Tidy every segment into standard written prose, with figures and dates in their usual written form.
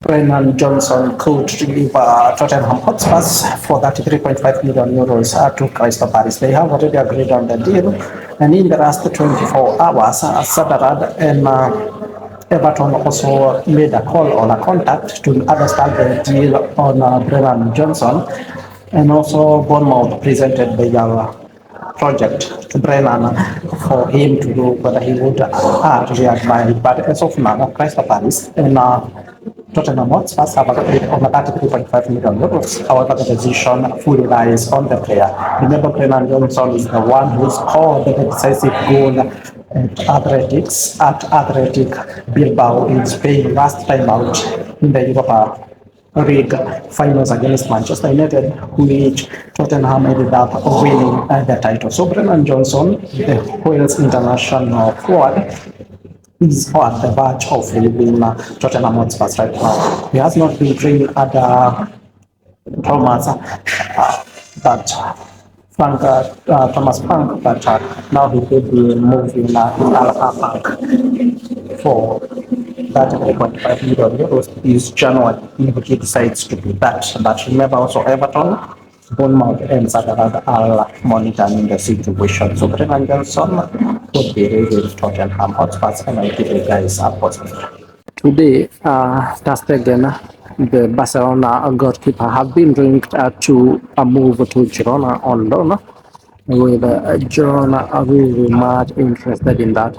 Brennan Johnson could leave Tottenham Hotspurs for that 3.5 million euros to Crystal Palace. They have already agreed on the deal, and in the last 24 hours, Sunderland and Everton also made a call or a contact to understand the deal on Brennan Johnson, and also Bournemouth presented the project to Brennan for him to do whether he would readmire it. But as of now, Crystal Palace and Tottenham Hotspurs have agreed on a 33.5 million euros. However, the decision fully lies on the player. Remember, Brennan Johnson is the one who scored the decisive goal at Athletic Bilbao in Spain last time out in the Europa League finals against Manchester United, which Tottenham ended up winning the title. So Brennan Johnson, the Wales international forward, is at the verge of leaving Tottenham Hotspur right now. He has not been training at Thomas that Thomas Frank, but now he could be moving in Alpha Bank for that 3.5 million euros is January if he decides to do that. But remember also Everton, Bournemouth and Sunderland are monitoring the situation. So Brennan Johnson would be leaving Tottenham Hotspurs, and I give you guys a positive. Today, Ter Stegen, the Barcelona goalkeeper, have been linked to a move to Girona on loan, with Girona really much interested in that.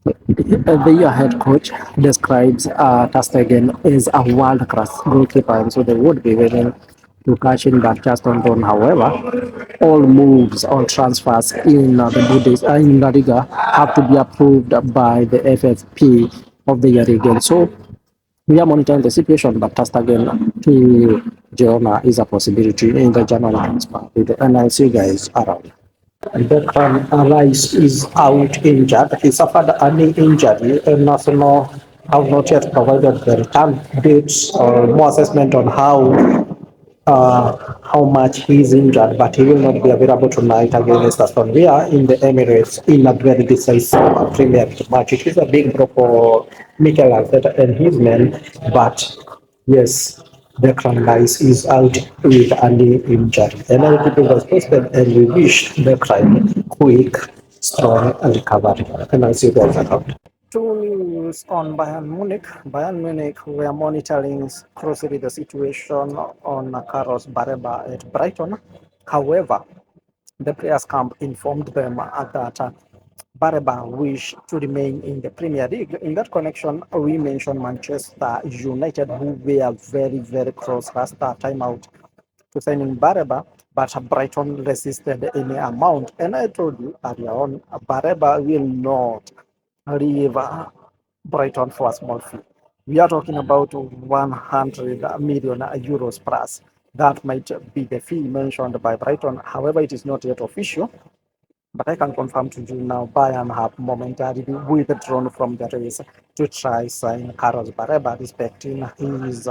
The head coach describes Ter Stegen as a world-class goalkeeper, and so they would be willing to catch him that just on loan. However, all moves, all transfers in in La Liga have to be approved by the FFP of the league. So we are monitoring the situation, but Ter Stegen to Girona is a possibility in the January transfer. And I'll see you guys around. Declan Rice is out injured. He suffered a knee injury, and Arsenal have not yet provided the return dates or more assessment on how much he is injured, but he will not be available tonight against Aston Villa in the Emirates in a very decisive Premier League match. It is a big blow for Michel and his men, but yes, Declan Rice is out with a knee injury. And I keep was posted, and we wish Declan quick, strong recovery. And I'll see you guys around. Two news on Bayern Munich. Bayern Munich, we are monitoring closely the situation on Carlos Bareba at Brighton. However, the players' camp informed them that Bareba wish to remain in the Premier League. In that connection, we mentioned Manchester United, who were very, very close last time out to signing Bareba, but Brighton resisted any amount. And I told you earlier on, Bareba will not leave Brighton for a small fee. We are talking about 100 million euros plus. That might be the fee mentioned by Brighton. However, it is not yet official. But I can confirm to you now, Bayern have momentarily withdrawn from the race to try sign Carlos Bareba, respecting his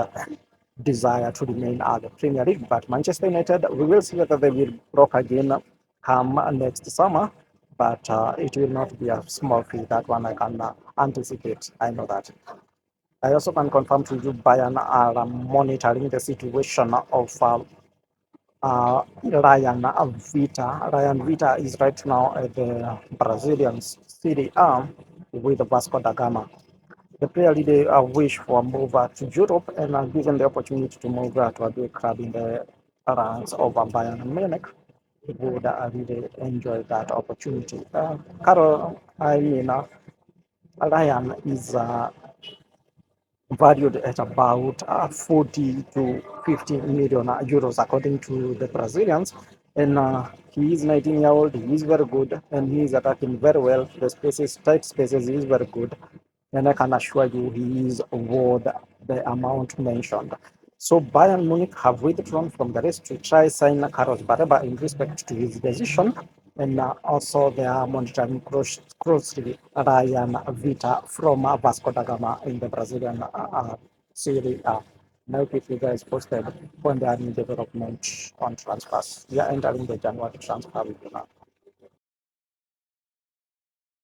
desire to remain at the Premier League. But Manchester United, we will see whether they will broke again come next summer. But it will not be a small fee. That one I can anticipate. I know that. I also can confirm to you, Bayern are monitoring the situation of Ryan Vita. Ryan Vita is right now at the Brazilian Serie A with Vasco da Gama. The player really wish for a move to Europe, and given the opportunity to move to a big club in the ranks of Bayern Munich, he would really enjoy that opportunity. Ryan is valued at about 40 to 50 million euros, according to the Brazilians. And he is 19-year-old, he is very good, and he is attacking very well. The spaces, tight spaces, he is very good. And I can assure you he is worth the amount mentioned. So Bayern Munich have withdrawn from the race to try sign Carlos Bareba in respect to his decision, and also they are monitoring closely Ryan Vita from Vasco da Gama in the Brazilian Serie A. Now keep you guys posted when there are new development on transfers. We are entering the January transfer window now.